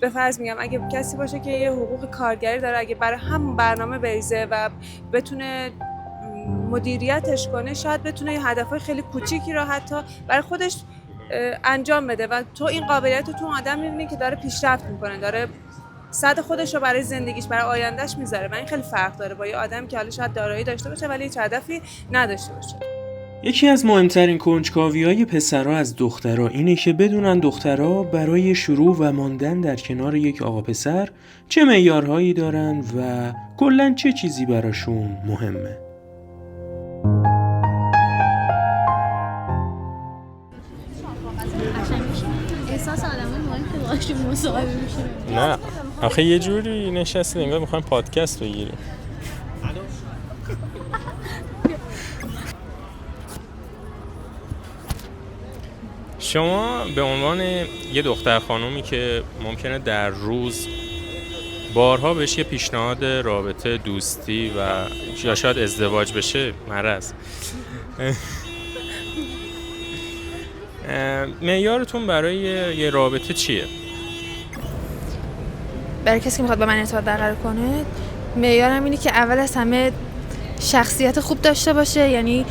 به فرض میگم اگه کسی باشه که یه حقوق کارگری داره، اگه برای هم برنامه بریزه و بتونه مدیریتش کنه، شاید بتونه یه هدفهای خیلی کوچیکی رو حتی برای خودش انجام بده و تو این قابلیت رو تو آدم می‌بینی که داره پیشرفت میکنه، داره صد خودش رو برای زندگیش، برای آیندهش میذاره و این خیلی فرق داره با یه آدم که حالا شاید دارایی داشته باشه ولی هیچ هدفی نداشته باشه. یکی از مهمترین کنجکاوی‌های پسرها از دخترها اینه که بدونن دخترها برای شروع و ماندن در کنار یک آقا پسر چه معیارهایی دارن و کلاً چه چیزی براشون مهمه. احساس آدمای مهم که باشیم مصاحبه میشه. نه آخه یه جوری نشستیم انگار میخوایم پادکست بگیریم. شما به عنوان یه دختر خانومی که ممکنه در روز بارها بهش یه پیشنهاد رابطه دوستی و یا شاید ازدواج بشه، مرض، معیارتون برای یه رابطه چیه؟ برای کسی که میخواد با من ارتباط برقرار کنه، معیارم اینه که اول از همه شخصیت خوب داشته باشه، یعنی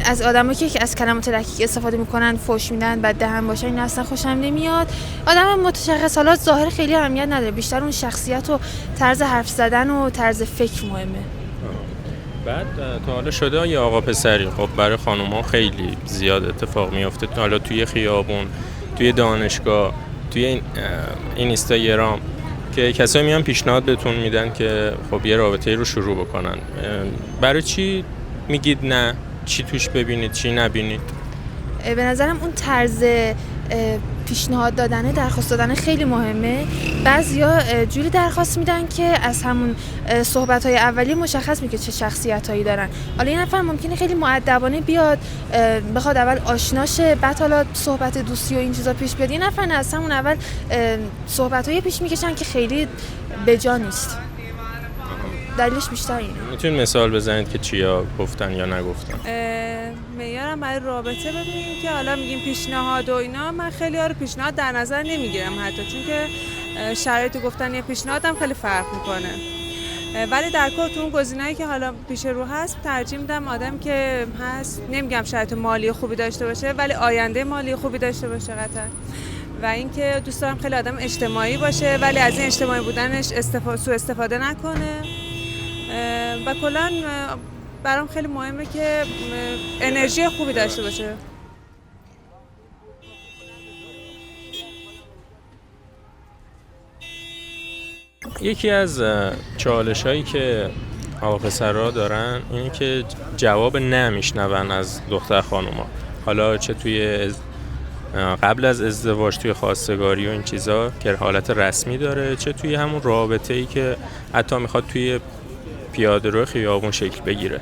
از آدمایی که از کلمات رکیک استفاده میکنن، فحش میدن، بد دهن باشن، این اصلا خوشم نمیاد. آدم متشخص، حالا ظاهر خیلی اهمیت نداره، بیشتر اون شخصیت و طرز حرف زدن و طرز فکر مهمه. بعد تا حالا شده یه آقا پسری، خب برای خانوما خیلی زیاد اتفاق میفته، حالا توی خیابون، توی دانشگاه، توی اینستاگرام، که کسایی میان پیشنهاد بهتون میدن که خب یه رابطه رو شروع بکنن. برای چی میگید نه؟ چی توش ببینید چی نبینید؟ به نظرم اون طرز پیشنهاد دادن، درخواست دادن خیلی مهمه. بعضیا جوری درخواست میدن که از همون صحبت‌های اولیه مشخص میشه چه شخصیتایی دارن. حالا یه نفر ممکنه خیلی مؤدبانه بیاد، بخواد اول آشناشه، بعد حالا صحبت دوستی و این چیزا پیش بیاد. یه نفر از همون اول صحبت‌های پیش میکشن که خیلی بجا نیست. دلیلش بیشتر اینه. میتونید مثال بزنید که چیا گفتن یا نگفتن؟ معیارم برای رابطه ببینیم که حالا میگیم پیشنهاد و اینا، من خیلی ها رو پیشنهاد در نظر نمیگیرم حتی، چون که شرایط گفتن یه پیشنهادم خیلی فرق میکنه. ولی در کل تو اون گزینه‌ای که حالا پیش رو هست ترجیح میدم آدم که هست، نمیگم شرایط مالی خوبی داشته باشه ولی آینده مالی خوبی داشته باشه قطعا، و اینکه دوست دارم خیلی آدم اجتماعی باشه ولی از این اجتماعی بودنش سوء استفاده نکنه. و کلا برام خیلی مهمه که انرژی خوبی داشته باشه. یکی از چالش‌هایی که آقا پسرها دارن اینه که جواب نه میشنون از دختر خانوما، حالا چه توی قبل از ازدواج، توی خواستگاری و این چیزا که حالت رسمی داره، چه توی همون رابطه‌ای که حتی میخواد توی پیاده‌رو خیابون شکل بگیره.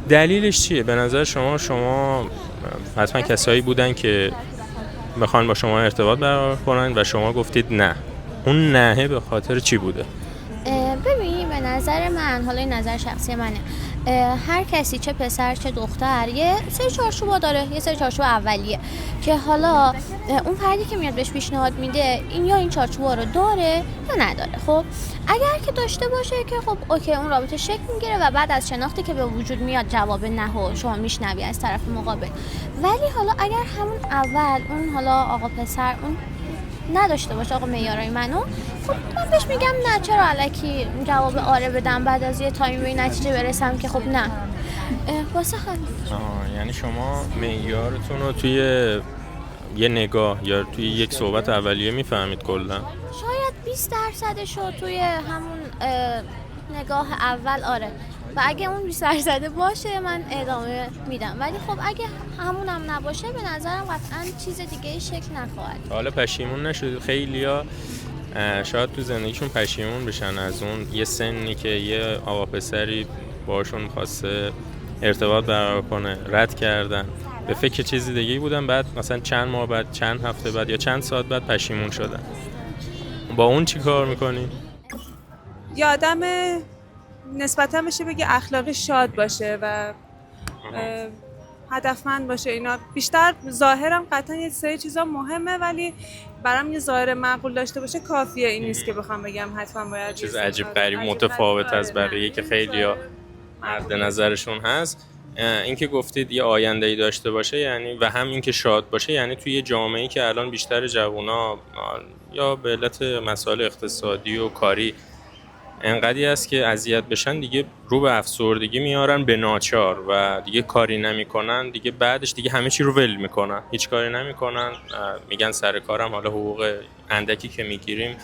دلیلش چیه؟ به نظر شما حتما کسایی بودن که میخوان با شما ارتباط برقرار کنن و شما گفتید نه. اون نهه به خاطر چی بوده؟ ببین، به نظر من، حالا این نظر شخصی منه، هر کسی چه پسر چه دختر یه سری چارچوبا داره، یه سری چارچوب اولیه که حالا اون فردی که میاد بهش پیشنهاد میده این یا این چارچوبا رو داره یا نداره. خب اگر که داشته باشه که خب اوکی، اون رابطه شکل میگیره و بعد از شناختی که به وجود میاد جواب نه و شما میشنوی از طرف مقابل. ولی حالا اگر همون اول اون حالا آقا پسر اون نداشته باشه آقا معیارای منو، خب من بهش میگم نه، چرا الکی جواب آره بدم بعد از یه تایم به این نتیجه برسم که خب نه. واسه همین. یعنی شما معیارتون رو توی یه نگاه یا توی یک صحبت اولیه میفهمید کلا؟ شاید 20% رو توی همون نگاه اول آره، و اگه اون 20% باشه من ادامه میدم، ولی خب اگه همونم نباشه به نظرم قطعا چیز دیگه شکل نخواهد. حالا پشیمون نشدید؟ خیلیا شاید تو زندگیشون پشیمون بشن از اون یه سنی که یه آقا پسری باشون خواسته ارتباط برقرار کنه، رد کردن، به فکر چیزی دیگه بودن، بعد مثلا چند ماه بعد، چند هفته بعد یا چند ساعت بعد پشیمون شدن. با اون چی کار میکنی؟ یه آدم نسبتا بشه بگه اخلاقی شاد باشه و هدفمند باشه. اینا بیشتر ظاهرم قطعا یه سری چیزا مهمه، ولی برام یه ظاهر معقول داشته باشه کافیه. این نیست که بخوام بگم حتما باید چیز یه عجیب سری غریب عجیب متفاوت غریب. از بقیه که خیلیا مد نظرشون هست. این که گفتید یه آینده‌ای داشته باشه یعنی و هم این که شاد باشه، یعنی توی یه جامعه‌ای که الان بیشتر جوونا یا به علت مسائل اقتصادی و کاری انقدری است که اذیت بشن، دیگه رو به افسردگی میارن به ناچار و دیگه کاری نمیکنن، دیگه بعدش دیگه همه چی رو ول میکنن، هیچ کاری نمیکنن، میگن سر کارم حالا حقوق اندکی که میگیریم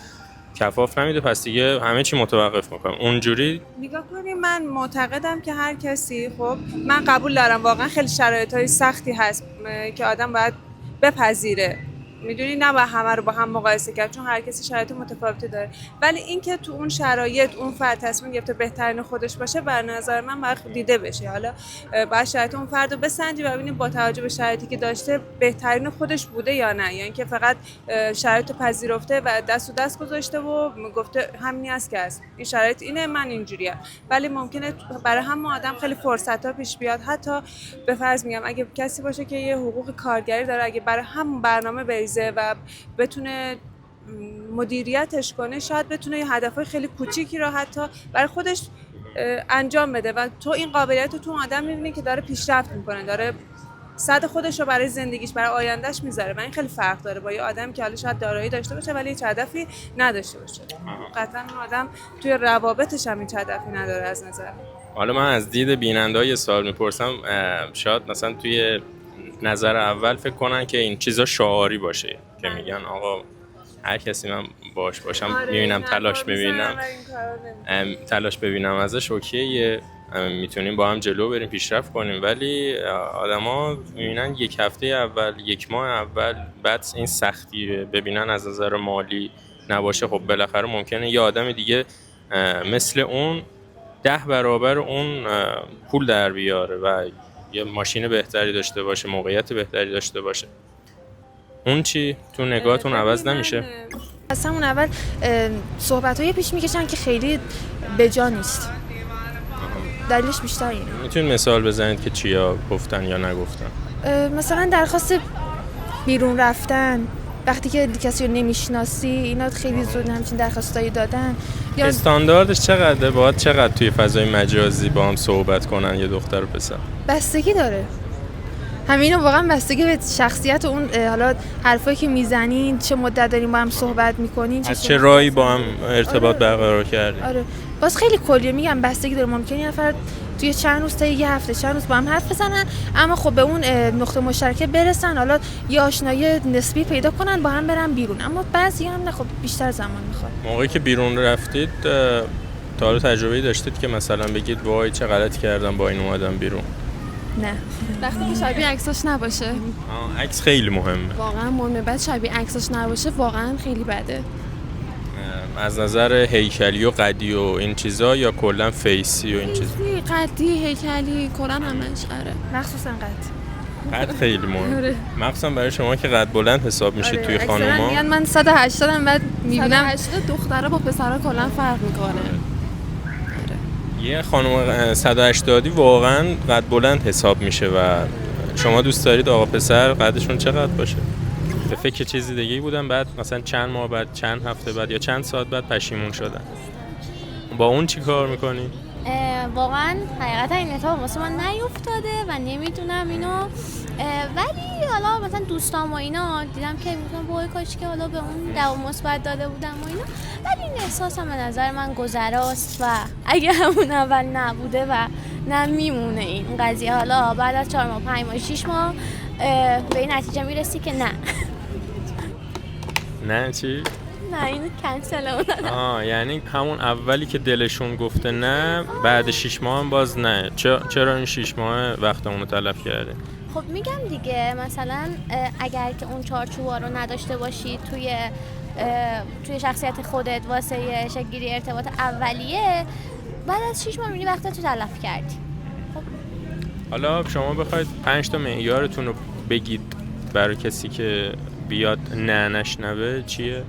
کفاف نمیده، پس دیگه همه چی متوقف میکنم. اونجوری نگاه کنیم، من معتقدم که هر کسی، خب من قبول دارم واقعا خیلی شرایط‌های سختی هست که آدم باید بپذیره، میدونی نباید همه رو با هم مقایسه کرد چون هر کسی شرایط متفاوتی داره، ولی اینکه تو اون شرایط اون فرد تصمیم گرفته بهترین خودش باشه، بر نظر من باید دیده بشه. حالا باید شرایط اون فرد رو بسنجی و ببینیم با توجه به شرایطی که داشته بهترین خودش بوده یا نه، یعنی که فقط شرایط رو پذیرفته و دست گذاشته و گفته همینی است که هست، این شرایط اینه، من اینجوریم. ولی ممکنه برای هم آدم خیلی فرصت‌ها پیش بیاد، حتی به فرض میگم اگه کسی باشه که یه حقوق کارگری داره، اگه برای هم برنامه بریزه و بتونه مدیریتش کنه، شاید بتونه یه هدفهای خیلی کوچیکی رو حتی برای خودش انجام بده و تو این قابلیت رو تو آدم می‌بینی که داره پیشرفت میکنه، داره صد خودش رو برای زندگیش، برای آیندهش میذاره و این خیلی فرق داره با یه آدم که حالا شاید دارایی داشته باشه ولی هیچ هدفی نداشته باشه. قطعا اون آدم توی روابطش هم هیچ هدفی نداره از نظر. حالا من از دید بیننده یه سوال میپرسم، شاید مثلا توی نظر اول فکر کنن که این چیزا شعاری باشه که میگن آقا هر کسی من باشم میبینم تلاش ببینم ازش اوکیه، میتونیم با هم جلو بریم پیشرفت کنیم، ولی آدما میبینن یک هفته اول، یک ماه اول، بعد این سختی ببینن از نظر مالی نباشه، خب بالاخره ممکنه یه آدم دیگه مثل اون 10 برابر اون پول در بیاره و یه ماشین بهتری داشته باشه، موقعیت بهتری داشته باشه. اون چی تو نگاهتون عوض نمیشه؟ از همون اول صحبت‌های پیش میکشن که خیلی بجا نیست. دلیلش بیشتر اینه. میتونید مثال بزنید که چیا گفتن یا نگفتن؟ مثلا درخواست بیرون رفتن، وقتی که کسی رو نمیشناسی، اینا خیلی زود همچین درخواستایی دادن. یا استانداردش چقدره؟ باید چقدر توی فضای مجازی با هم صحبت کنن یه دختر و پسر؟ بستگی داره. همین واقعا بستگی به شخصیت اون، حالا حرفایی که میزنین، چه مدت دارین با هم صحبت میکنین، چه راهی با هم ارتباط برقرار کردین. آره باز خیلی کلیه، میگم بستگی داره. ممکنه یه نفر توی چند روز تا یه هفته چند روز با هم حرف بزنن، اما خب به اون نقطه مشترک برسن، حالا یه آشنایی نسبی پیدا کنن، با هم برن بیرون. اما بعضی هم نه، خب بیشتر زمان میخواد. موقعی که بیرون رفتید تا حالا تجربه‌ای داشتید که مثلا بگید وای چه غلطی کردم با این اومدم بیرون؟ نه. وقتی که شبیه عکساش نباشه عکس خیلی مهمه. واقعا مهمه، بعد شبیه عکساش نباشه واقعا خیلی بده. از نظر هیکلی و قدی و این چیزا یا کلا فیسی و این چیزا؟ قدی، هیکلی، کلا همش. آره مخصوصا قد خیلی مهمه، مخصوصا برای شما که قد بلند حساب میشید توی اکثرا خانوما. میگن من 180 ام، بعد میبینم 180 دخترها با پسرها کلا فرق میکنه. یه خانم 180 واقعا قد بلند حساب میشه و شما دوست دارید آقا پسر قدشون چقدر باشه؟ به فکر چیزی دیگه بودم، بعد مثلا چند ماه بعد، چند هفته بعد یا چند ساعت بعد پشیمون شدن. با اون چی کار میکنی؟ واقعا حقیقتا این اتفاق واسه من نیفتاده و نمیدونم اینو، ولی حالا مثلا دوستام و اینا دیدم که میگن وای کاش که حالا به اون دوام مثبت داده بودم و اینا، ولی این احساس هم به نظر من گذراست و اگه همون اول نبوده و نمیمونه این قضیه، حالا بعد از 4 ماه 5 ماه 6 ماه به این نتیجه میرسی که نه چی؟ نه اینو کنسل اون. یعنی همون اولی که دلشون گفته نه، بعد 6 ماه هم باز نه. چرا این 6 ماه وقتمون رو تلف کرده؟ خب میگم دیگه مثلا اگر که اون چارچوبا رو نداشته باشی توی شخصیت خودت واسه شکل‌گیری ارتباط اولیه، بعد از 6 ماه میبینی وقتت رو تلف کردی. خب حالا شما بخواید 5 تا معیارتون رو بگید برای کسی که بیاد نه نشنوه چیه؟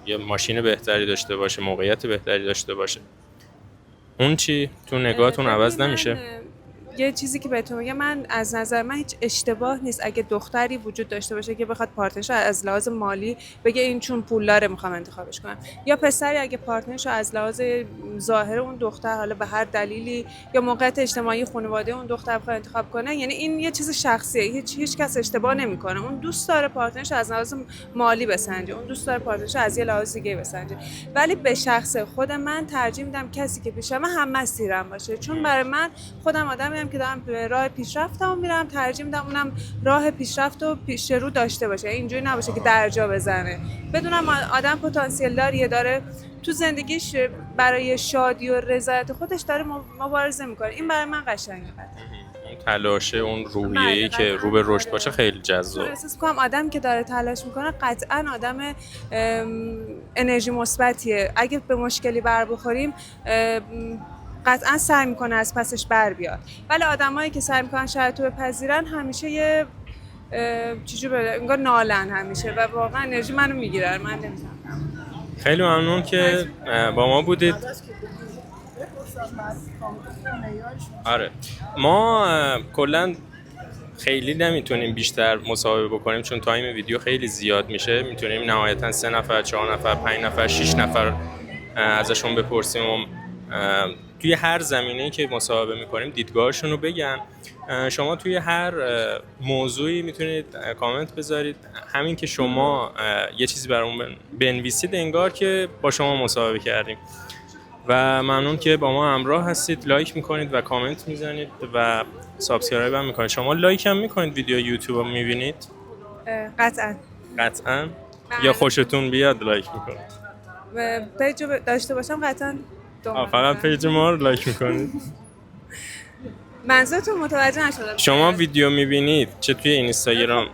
یه ماشین بهتری داشته باشه، موقعیت بهتری داشته باشه. اون چی تو نگاهتون عوض نمیشه؟ یه چیزی که بهتون میگم، من از نظر من هیچ اشتباه نیست اگه دختری وجود داشته باشه که بخواد پارتنرش از لحاظ مالی بگه این چون پولداره میخوام انتخابش کنم، یا پسری اگه پارتنرش از لحاظ ظاهر اون دختر حالا به هر دلیلی یا موقعیت اجتماعی خانواده اون دختر بخواد انتخاب کنه، یعنی این یه چیز شخصیه، هیچ کس اشتباه نمیکنه. اون دوست داره پارتنرش از لحاظ مالی بسنجه، اون دوست داره پارتنرش از یه لحاظ دیگه بسنجه، ولی به شخص خود من ترجیح میدم کسی که پیشم هم مسیرم باشه، چون برای من خودم آدمیم که دارم به راه پیشرفتم میرم، ترجیح میدم اونم راه پیشرفت و پیش رو داشته باشه، اینجوری نباشه که درجا بزنه. بدونم آدم پتانسیل داره تو زندگیش برای شادی و رضایت خودش داره مبارزه میکنه، این برای من قشنگه. اون تلاشه، اون روحیه‌ای که رو به رشد باشه خیلی جذاب. احساس می‌کنم آدم که داره تلاش میکنه قطعاً آدم انرژی مثبتیه. اگه به مشکلی بر بخوریم قطعاً سعی میکنه از پسش بر بیاد، ولی آدمایی که سعی میکنن شرایطو بپذیرن همیشه یه چیزی انگار نالن همیشه و واقعا انرژی منو میگیرن. من نمی‌فهمم. خیلی ممنون که با ما بودید. آره ما کلا خیلی نمیتونیم بیشتر مصاحبه بکنیم چون تایم ویدیو خیلی زیاد میشه. میتونیم نهایتا 3 نفر، 4 نفر، 5 نفر، 6 نفر ازشون بپرسیم و توی هر زمینه‌ای که مصاحبه میکنیم دیدگاهشون رو بگن. شما توی هر موضوعی میتونید کامنت بذارید، همین که شما یه چیزی برامون بنویسید انگار که با شما مصاحبه کردیم. و ممنون که با ما همراه هستید، لایک میکنید و کامنت میزنید و سابسکرایب هم میکنید. شما لایک هم میکنید ویدیو یوتیوب رو میبینید؟ قطعاً یا خوشتون بیاد لایک میکنید؟ پیج داشته باشم قطعاً فقط پیج ما رو لایک میکنید؟ منظورتون متوجه نشدم. شما ویدیو میبینید چه توی اینستاگرام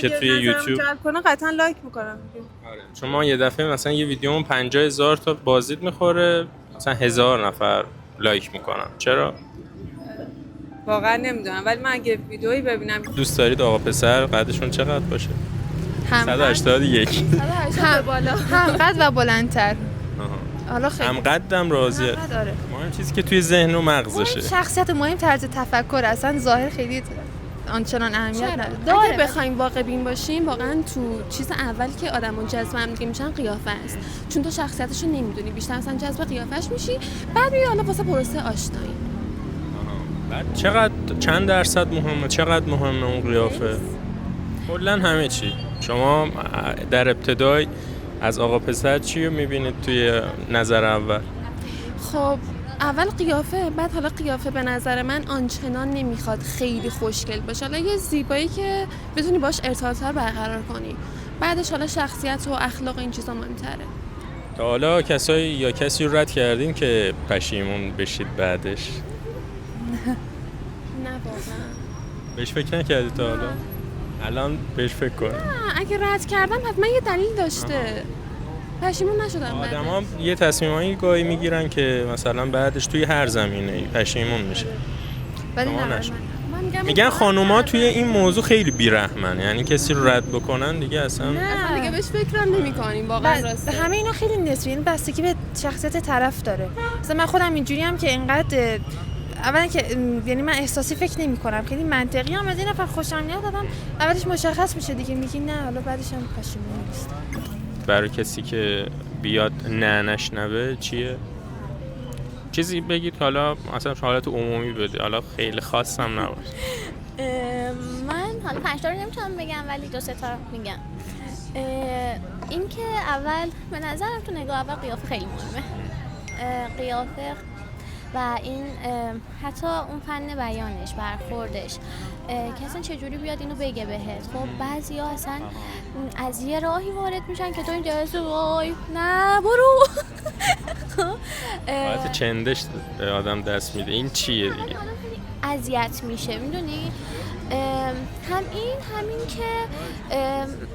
چه توی یوتیوب؟ قطعاً لایک میکنم. آره. شما یه دفعه مثلا یه ویدیومون 50,000 تا بازدید میخوره، مثلا 1000 نفر لایک میکنن. چرا؟ واقعا نمیدونم، ولی من اگه ویدئویی ببینم. دوست دارید آقا پسر قدشون چقدر باشه؟ 181. 180 بالا، هم قد و بلندتر. حالا خیلی هم قدم راضیه. داره. مهم چیزی که توی ذهن و مغزشه. شخصیت مهم، طرز تفکر، اصلا ظاهر خیلی آنچنان اهمیت نداره. اگه بخوایم واقع بین باشیم، واقعا تو چیز اولی که آدمون جذب هم دیگه میشن قیافه است، چون تو شخصیتش رو نمیدونی، بیشتر مثلا جذب قیافش میشی، بعد میای حالا واسه پروسه آشنایی. بعد چند درصد مهمه، چقدر مهمه اون قیافه؟ کلا همه چی. شما در ابتدای از آقا پسر چی رو میبینید توی نظر اول؟ خب اول قیافه، بعد حالا قیافه به نظر من آنچنان نمیخواد خیلی خوشگل باشه، حالا یه زیبایی که بتونی باش ارتباط برقرار کنی، بعدش حالا شخصیت و اخلاق این چیزا مهم‌تره. تا حالا کسی رو رد کردین که پشیمون بشید بعدش؟ نه واقعا. بهش فکر نکردی تا حالا؟ الان بهش فکر کن. نه اگه رد کردم حتما یه دلیل داشته. پشیمون نشدم. آدما یه تصمیمایی گاهی میگیرن که مثلا بعدش توی هر زمینه‌ای پشیمون میشه. ولی میگن خانوما توی این موضوع خیلی بی‌رحمن، یعنی کسی رو رد بکنن دیگه اصلا دیگه بهش فکرم نمی‌کنیم. واقعا راسته. همه اینا خیلی نسبی، یعنی بستگی به شخصیت طرف داره. مثلا من خودم اینجوریم که اینقدر اولا که یعنی من احساسی فکر نمی‌کنم، خیلی منطقی ام. از این نفر خوشم میاد آدم اولش مشخص میشه دیگه، میگی نه، حالا بعدش هم پشیمون نیست. برای کسی که بیاد نه نشنوه چیه؟ چیزی بگید حالا مثلا حالت عمومی بده، حالا خیلی خاص هم نباشه. من حالا 5 تا رو نمیتونم بگم ولی 2-3 تا میگم. این که اول به نظرم تو نگاه اول قیافه خیلی مهمه. قیافه و این حتی اون فن بیانش، برخوردش، که اصلا چجوری بیاد اینو بگه بهت. خب بعضیا اصلا از یه راهی وارد میشن که تو این جلسه وای نه برو. حالت چندش به آدم دست میده. این چیه دیگه؟ اذیت میشه، میدونی؟ همین که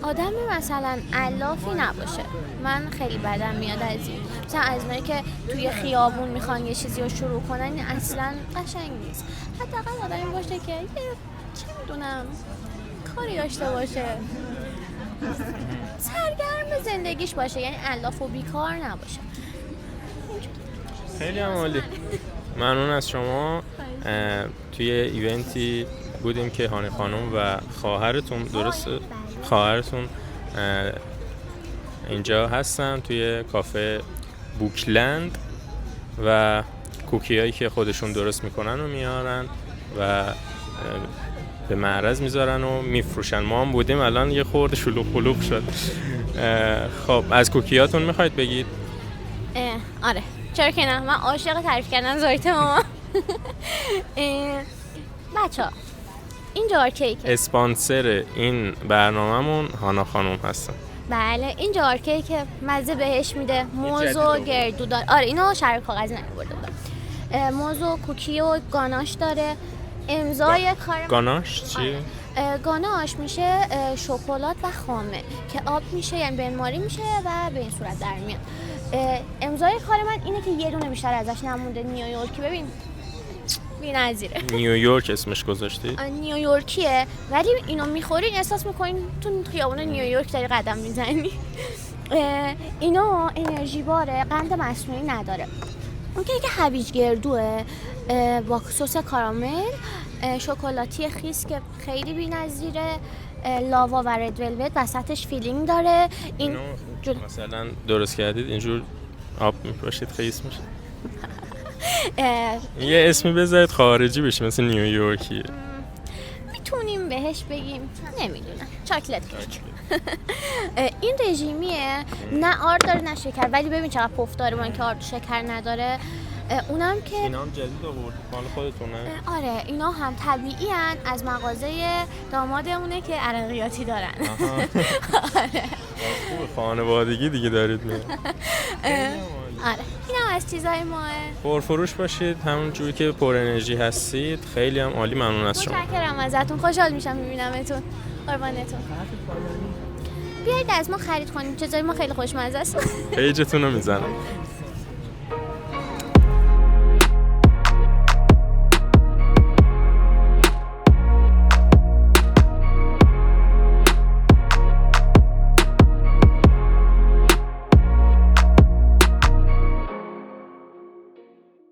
آدم مثلا علافی نباشه. من خیلی بدم میاد از این، مثلا از اونایی که توی خیابون میخوان یه چیزی رو شروع کنن، این اصلا قشنگ نیست. حداقل آدمی باشه که یه چه میدونم کاری داشته باشه، سرگرم زندگیش باشه، یعنی علاف و بیکار نباشه. خیلی هم عالی. ممنون از شما. توی ایونتی بودیم که هانی خانم و خواهرتون، درسته؟ خواهرتون اینجا هستن توی کافه بوکلند و کوکی هایی که خودشون درست میکنن و میارن و به معرض میذارن و میفروشن. ما هم بودیم، الان یه خورده شلوغ پلوغ شد. خب از کوکیاتون میخواید بگید؟ آره چرا که نه، من عاشق تعریف کردن زایت ماما. بچه‌ها این جار کیک اسپانسر این برنامه‌مون هانا خانم هستن. بله این جار کیک مزه بهش میده، موز و گردو داره. آره اینو شرب کاغذی نمی‌برده بودم. موز و کوکی و گاناش داره. امضای کار گاناش چیه؟ گاناش میشه شکلات و خامه که آب میشه، یعنی بنماری میشه و به این صورت در میاد. امضای کار من اینه که یه دونه بیشتر ازش نمونده. نیویورکی، ببین بی‌نظیره. نیویورک اسمش گذاشتی؟ نیویورکیه، ولی اینو میخورین احساس میکنین تو خیابون نیویورک داری قدم میزنی. اینو انرژی باره، قند مصنوعی نداره. اون که هویج گردوه با سس کارامل، شکلاتی خیس که خیلی بی‌نظیره، لاوا و رد ولوت وسطش فیلینگ داره. اینو مثلا درست کردید اینجور آب میپاشید خیس میشه. یه اسمی بذارید خارجی بشه مثل نیویورکی. میتونیم بهش بگیم نمیدونم چاکلت کیک. این رژیمیه، نه آرد داره نه شکر، ولی ببین چقدر پف داره با اینکه آرد شکر نداره. اونم که اینا هم جدید آورد مال خودتونه؟ آره اینا هم طبیعی ان، از مغازه دامادمونه که عرقیاتی دارن. آره خانوادگی دیگه دارید میاد. آره اینا از چیزای ماه. پرفروش باشید، همون جوری که پر انرژی هستید. خیلی هم عالی، ممنون از شما. متشکرم ازتون، خوشحال میشم میبینمتون. قربانتون. بیایید از ما خرید کنیم، چیزای ما خیلی خوشمزه است. پیجتون رو میزنم.